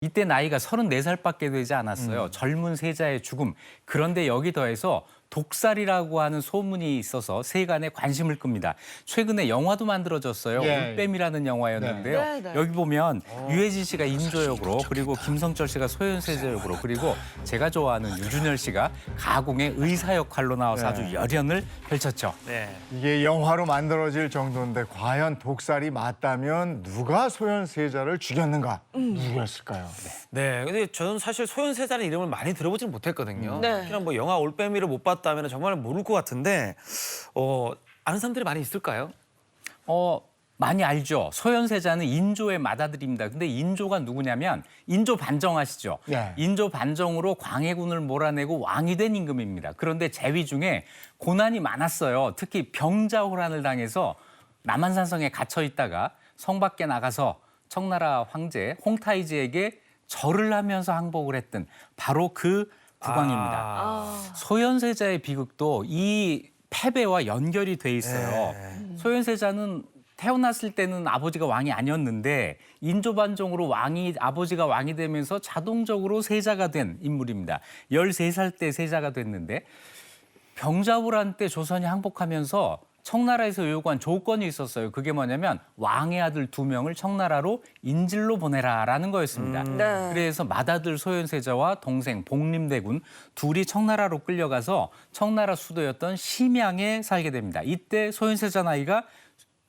이때 나이가 34살밖에 되지 않았어요. 젊은 세자의 죽음. 그런데 여기 더해서 독살이라고 하는 소문이 있어서 세간에 관심을 끕니다. 최근에 영화도 만들어졌어요. 예. 올빼미라는 영화였는데요. 네, 네. 여기 보면 유해진 씨가 인조 역으로, 그리고 김성철 씨가 소현세자 역으로, 그리고 제가 좋아하는 유준열 씨가 가공의 의사 역할로 나와서 아주 열연을 펼쳤죠. 네. 이게 영화로 만들어질 정도인데 과연 독살이 맞다면 누가 소현세자를 죽였는가? 누구였을까요? 네. 근데 저는 사실 소현세자는 이름을 많이 들어보지는 못했거든요. 네. 특히나 뭐 영화 올빼미를 못 봤다면 정말 모를 것 같은데 아는 사람들이 많이 있을까요? 많이 알죠. 소현세자는 인조의 맏아들입니다. 근데 인조가 누구냐면 인조 반정 아시죠? 네. 인조 반정으로 광해군을 몰아내고 왕이 된 임금입니다. 그런데 재위 중에 고난이 많았어요. 특히 병자호란을 당해서 남한산성에 갇혀 있다가 성 밖에 나가서 청나라 황제 홍타이즈에게 절을 하면서 항복을 했던 바로 그 국왕입니다. 소현세자의 비극도 이 패배와 연결이 돼 있어요. 소현세자는 태어났을 때는 아버지가 왕이 아니었는데 인조반정으로 아버지가 왕이 되면서 자동적으로 세자가 된 인물입니다. 13살 때 세자가 됐는데 병자호란 때 조선이 항복하면서 청나라에서 요구한 조건이 있었어요. 그게 뭐냐면 왕의 아들 2명을 청나라로 인질로 보내라라는 거였습니다. 네. 그래서 맏아들 소현세자와 동생 복림대군 둘이 청나라로 끌려가서 청나라 수도였던 심양에 살게 됩니다. 이때 소현세자 나이가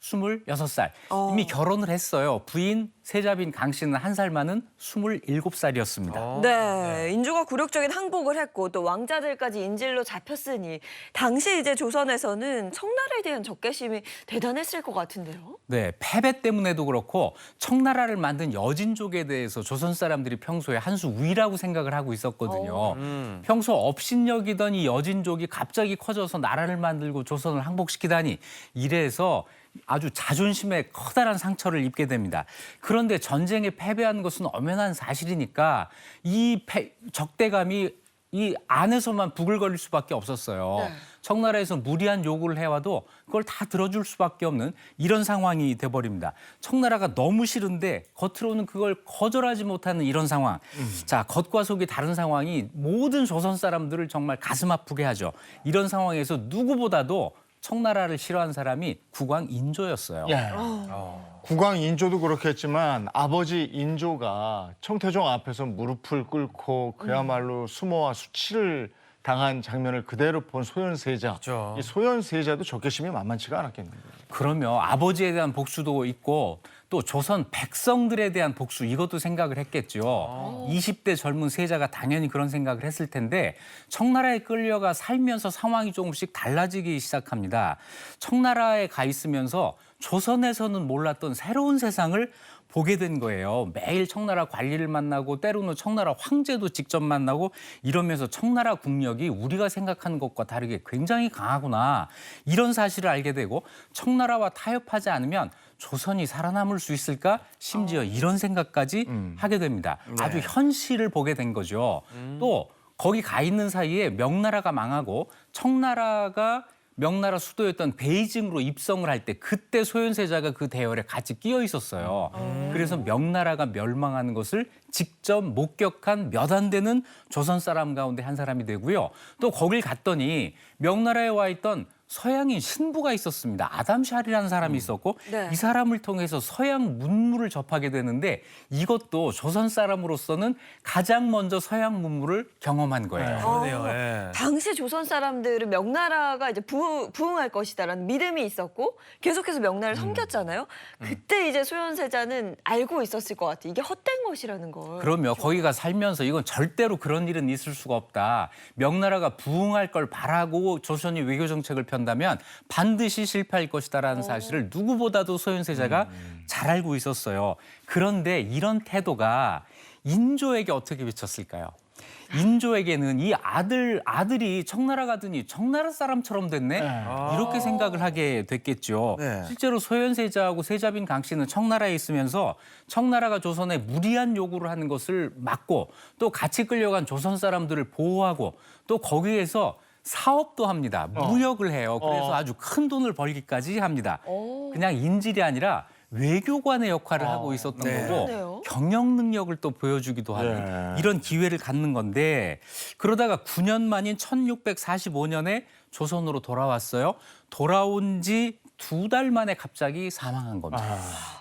26살. 이미 결혼을 했어요. 부인 세자빈 강 씨는 1살 많은 27살이었습니다. 네, 인조가 굴욕적인 항복을 했고 또 왕자들까지 인질로 잡혔으니 당시 이제 조선에서는 청나라에 대한 적개심이 대단했을 것 같은데요. 네, 패배 때문에도 그렇고 청나라를 만든 여진족에 대해서 조선 사람들이 평소에 한 수 위라고 생각을 하고 있었거든요. 평소 업신여기던 이 여진족이 갑자기 커져서 나라를 만들고 조선을 항복시키다니 이래서 아주 자존심에 커다란 상처를 입게 됩니다. 그런데 전쟁에 패배한 것은 엄연한 사실이니까 이 적대감이 이 안에서만 부글거릴 수밖에 없었어요. 네. 청나라에서 무리한 요구를 해와도 그걸 다 들어줄 수밖에 없는 이런 상황이 돼버립니다. 청나라가 너무 싫은데 겉으로는 그걸 거절하지 못하는 이런 상황. 자, 겉과 속이 다른 상황이 모든 조선 사람들을 정말 가슴 아프게 하죠. 이런 상황에서 누구보다도 청나라를 싫어한 사람이 국왕 인조였어요. 예. 국왕 인조도 그렇겠지만 아버지 인조가 청태종 앞에서 무릎을 꿇고 그야말로 수모와 수치를 당한 장면을 그대로 본 소현세자. 그렇죠. 이 소현세자도 적개심이 만만치가 않았겠는데요. 그러면 아버지에 대한 복수도 있고 또 조선 백성들에 대한 복수 이것도 생각을 했겠죠. 20대 젊은 세자가 당연히 그런 생각을 했을 텐데 청나라에 끌려가 살면서 상황이 조금씩 달라지기 시작합니다. 청나라에 가 있으면서 조선에서는 몰랐던 새로운 세상을 보게 된 거예요. 매일 청나라 관리를 만나고 때로는 청나라 황제도 직접 만나고 이러면서 청나라 국력이 우리가 생각하는 것과 다르게 굉장히 강하구나. 이런 사실을 알게 되고 청나라와 타협하지 않으면 조선이 살아남을 수 있을까? 심지어 이런 생각까지 하게 됩니다. 아주 현실을 보게 된 거죠. 또 거기 가 있는 사이에 명나라가 망하고 청나라가 명나라 수도였던 베이징으로 입성을 할 때 그때 소현세자가 그 대열에 같이 끼어 있었어요. 그래서 명나라가 멸망하는 것을 직접 목격한 몇 안 되는 조선 사람 가운데 한 사람이 되고요. 또 거길 갔더니 명나라에 와 있던 서양인 신부가 있었습니다. 아담 샬이라는 사람이 있었고 네. 이 사람을 통해서 서양 문물을 접하게 되는데 이것도 조선 사람으로서는 가장 먼저 서양 문물을 경험한 거예요. 그러네요. 예. 당시 조선 사람들은 명나라가 이제 부흥할 것이다라는 믿음이 있었고 계속해서 명나라를 섬겼잖아요. 그때 이제 소현세자는 알고 있었을 것 같아요. 이게 헛된 것이라는 걸. 그러면 거기가 살면서 이건 절대로 그런 일은 있을 수가 없다. 명나라가 부흥할 걸 바라고 조선이 외교 정책을 편다면 반드시 실패할 것이다라는 사실을 누구보다도 소현세자가 잘 알고 있었어요. 그런데 이런 태도가 인조에게 어떻게 비쳤을까요? 인조에게는 이 아들이 청나라 가더니 청나라 사람처럼 됐네? 이렇게 생각을 하게 됐겠죠. 네. 실제로 소현세자하고 세자빈 강 씨는 청나라에 있으면서 청나라가 조선에 무리한 요구를 하는 것을 막고 또 같이 끌려간 조선 사람들을 보호하고 또 거기에서 사업도 합니다. 무역을 해요. 그래서 아주 큰 돈을 벌기까지 합니다. 그냥 인질이 아니라 외교관의 역할을 하고 있었던 네. 거고 그러네요. 경영 능력을 또 보여주기도 하는 예. 이런 기회를 갖는 건데 그러다가 9년 만인 1645년에 조선으로 돌아왔어요. 돌아온 지 2달 만에 갑자기 사망한 겁니다.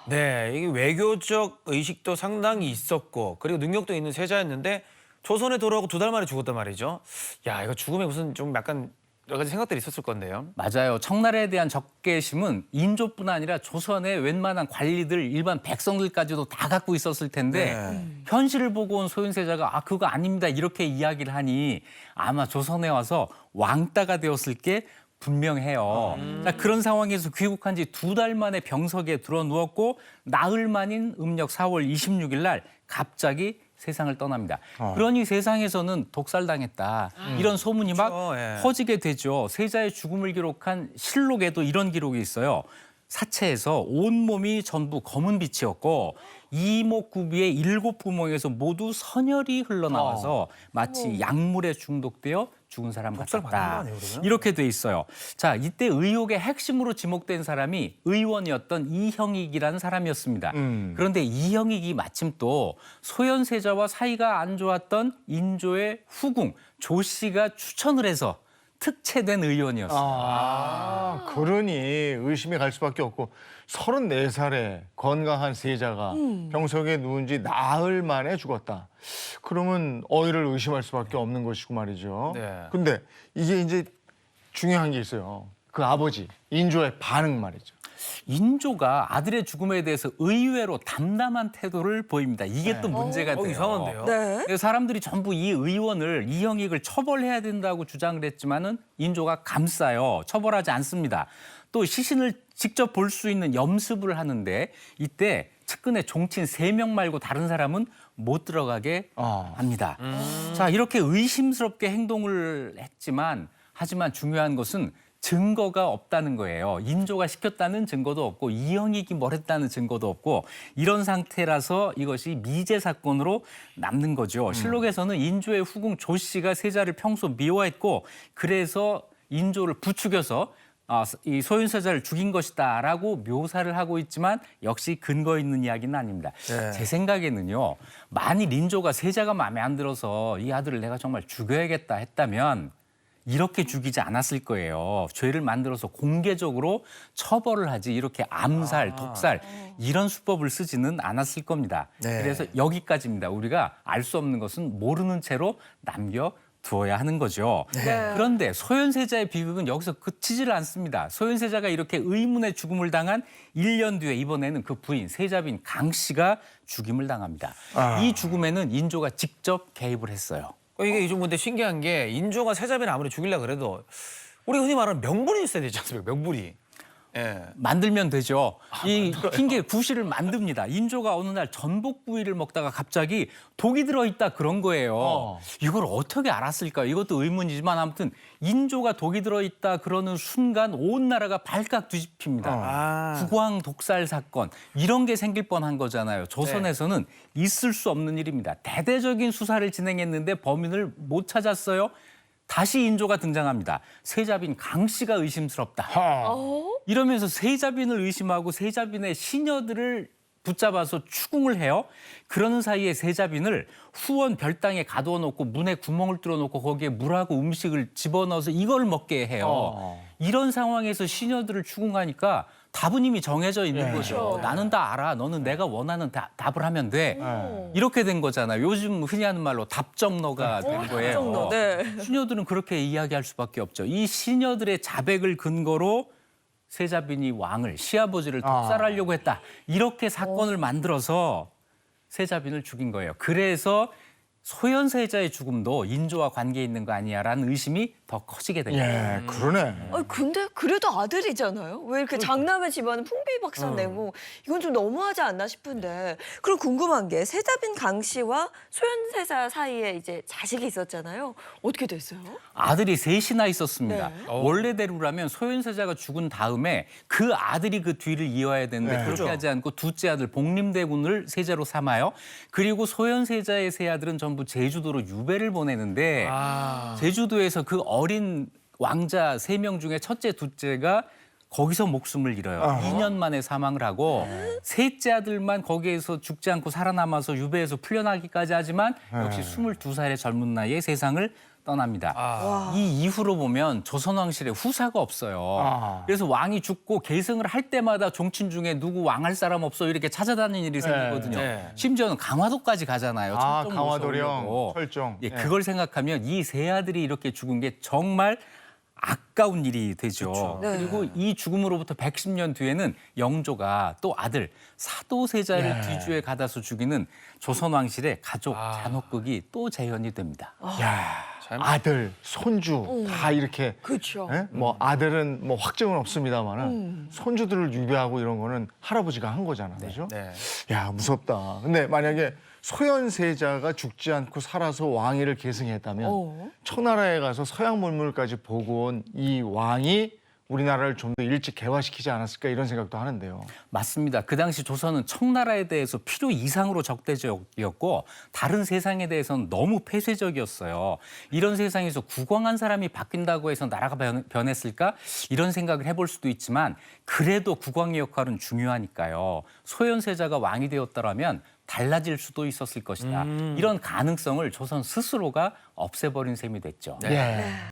네, 이게 외교적 의식도 상당히 있었고 그리고 능력도 있는 세자였는데 조선에 돌아오고 2달 만에 죽었단 말이죠. 야, 이거 죽음에 무슨 좀 약간 여러 가지 생각들이 있었을 건데요. 맞아요. 청나라에 대한 적개심은 인조뿐 아니라 조선의 웬만한 관리들, 일반 백성들까지도 다 갖고 있었을 텐데 네. 현실을 보고 온 소윤세자가 그거 아닙니다 이렇게 이야기를 하니 아마 조선에 와서 왕따가 되었을 게 분명해요. 자, 그런 상황에서 귀국한 지 2달 만에 병석에 들어 누웠고 나흘 만인 음력 4월 26일 날 갑자기 세상을 떠납니다. 그러니 세상에서는 독살당했다. 이런 소문이 막 그렇죠, 예. 퍼지게 되죠. 세자의 죽음을 기록한 실록에도 이런 기록이 있어요. 사체에서 온몸이 전부 검은 빛이었고 이목구비의 7구멍에서 모두 선혈이 흘러나와서 마치 약물에 중독되어 죽은 사람 독살 받는 거 같았다. 아니에요, 그러면? 이렇게 돼 있어요. 자, 이때 의혹의 핵심으로 지목된 사람이 의원이었던 이형익이라는 사람이었습니다. 그런데 이형익이 마침 또 소현세자와 사이가 안 좋았던 인조의 후궁 조 씨가 추천을 해서 특채된 의원이었어요. 그러니 의심이 갈 수밖에 없고 34살의 건강한 세자가 병석에 누운 지 나흘 만에 죽었다. 그러면 어이를 의심할 수밖에 없는 것이고 말이죠. 네. 근데 이게 이제 중요한 게 있어요. 그 아버지 인조의 반응 말이죠. 인조가 아들의 죽음에 대해서 의외로 담담한 태도를 보입니다. 이게 또 문제가 돼요. 이상한데요. 네. 그래서 사람들이 전부 이 의원을 이형익을 처벌해야 된다고 주장을 했지만은 인조가 감싸요. 처벌하지 않습니다. 또 시신을 직접 볼 수 있는 염습을 하는데 이때 측근의 종친 3명 말고 다른 사람은 못 들어가게 합니다. 자, 이렇게 의심스럽게 행동을 했지만 하지만 중요한 것은 증거가 없다는 거예요. 인조가 시켰다는 증거도 없고 이형익이 뭘 했다는 증거도 없고 이런 상태라서 이것이 미제 사건으로 남는 거죠. 실록에서는 인조의 후궁 조 씨가 세자를 평소 미워했고 그래서 인조를 부추겨서 이 소윤세자를 죽인 것이다라고 묘사를 하고 있지만 역시 근거 있는 이야기는 아닙니다. 네. 제 생각에는요. 만일 인조가 세자가 마음에 안 들어서 이 아들을 내가 정말 죽여야겠다 했다면 이렇게 죽이지 않았을 거예요. 죄를 만들어서 공개적으로 처벌을 하지 이렇게 암살, 독살 이런 수법을 쓰지는 않았을 겁니다. 네. 그래서 여기까지입니다. 우리가 알 수 없는 것은 모르는 채로 남겨두어야 하는 거죠. 네. 그런데 소현세자의 비극은 여기서 그치지를 않습니다. 소현세자가 이렇게 의문의 죽음을 당한 1년 뒤에 이번에는 그 부인 세자빈 강 씨가 죽임을 당합니다. 이 죽음에는 인조가 직접 개입을 했어요. 이게 좀 근데 신기한 게 인조가 세자빈을 아무리 죽이려 그래도 우리가 흔히 말하는 명분이 있어야 되지 않습니까? 명분이. 예. 만들면 되죠. 이 흰게 구실을 만듭니다. 인조가 어느 날 전복 부위를 먹다가 갑자기 독이 들어있다 그런 거예요. 이걸 어떻게 알았을까? 이것도 의문이지만 아무튼 인조가 독이 들어있다 그러는 순간 온 나라가 발칵 뒤집힙니다. 국왕 독살 사건 이런 게 생길 뻔한 거잖아요. 조선에서는 있을 수 없는 일입니다. 대대적인 수사를 진행했는데 범인을 못 찾았어요. 다시 인조가 등장합니다. 세자빈 강 씨가 의심스럽다. 이러면서 세자빈을 의심하고 세자빈의 시녀들을 붙잡아서 추궁을 해요. 그러는 사이에 세자빈을 후원 별당에 가두어 놓고 문에 구멍을 뚫어 놓고 거기에 물하고 음식을 집어넣어서 이걸 먹게 해요. 이런 상황에서 시녀들을 추궁하니까 답은 이미 정해져 있는 거죠. 나는 다 알아. 너는 내가 원하는 답을 하면 돼. 이렇게 된 거잖아요. 요즘 흔히 하는 말로 답정너가 된 거예요. 답정너, 네. 시녀들은 그렇게 이야기할 수밖에 없죠. 이 시녀들의 자백을 근거로 세자빈이 왕을 시아버지를 독살하려고 했다. 이렇게 사건을 만들어서 세자빈을 죽인 거예요. 그래서 소현세자의 죽음도 인조와 관계 있는 거 아니야라는 의심이 더 커지게 된 거예요. 예, 그러네. 아니, 근데 그래도 아들이잖아요. 왜 이렇게 장남의 집안은 풍비박산 내고 이건 좀 너무하지 않나 싶은데. 그럼 궁금한 게 세자빈 강 씨와 소현세자 사이에 이제 자식이 있었잖아요. 어떻게 됐어요? 아들이 셋이나 있었습니다. 네. 원래대로라면 소현세자가 죽은 다음에 그 아들이 그 뒤를 이어야 되는데 그렇게 그렇죠. 하지 않고 둘째 아들 복림대군을 세자로 삼아요. 그리고 소현세자의 세 아들은 전부 제주도로 유배를 보내는데 제주도에서 그 어린 왕자 3명 중에 첫째, 둘째가 거기서 목숨을 잃어요. 아. 2년 만에 사망을 하고 셋째 아들만 거기에서 죽지 않고 살아남아서 유배에서 풀려나기까지 하지만 역시 22살의 젊은 나이에 세상을 떠납니다. 아. 이 이후로 보면 조선 왕실에 후사가 없어요. 아. 그래서 왕이 죽고 계승을 할 때마다 종친 중에 누구 왕할 사람 없어 이렇게 찾아다니는 일이 생기거든요. 네. 심지어는 강화도까지 가잖아요. 아, 철정 강화도령, 모셔오려고. 철정. 예, 예. 그걸 생각하면 이 세 아들이 이렇게 죽은 게 정말 아까운 일이 되죠. 네. 그리고 이 죽음으로부터 110년 뒤에는 영조가 또 아들 사도세자를 예. 뒤주에 가다서 죽이는 조선 왕실의 가족 잔혹극이 또 재현이 됩니다. 야, 참. 아들, 손주 다 이렇게 그렇죠. 예? 뭐 아들은 뭐 확정은 없습니다만은 손주들을 유배하고 이런 거는 할아버지가 한 거잖아, 그죠? 네. 야, 무섭다. 근데 만약에 소현세자가 죽지 않고 살아서 왕위를 계승했다면 어. 청나라에 가서 서양 문물까지 보고 온 이 왕이 우리나라를 좀 더 일찍 개화시키지 않았을까 이런 생각도 하는데요. 맞습니다. 그 당시 조선은 청나라에 대해서 필요 이상으로 적대적이었고 다른 세상에 대해서는 너무 폐쇄적이었어요. 이런 세상에서 국왕한 사람이 바뀐다고 해서 나라가 변했을까? 이런 생각을 해볼 수도 있지만 그래도 국왕의 역할은 중요하니까요. 소현세자가 왕이 되었더라면 달라질 수도 있었을 것이다. 이런 가능성을 조선 스스로가 없애버린 셈이 됐죠. 예.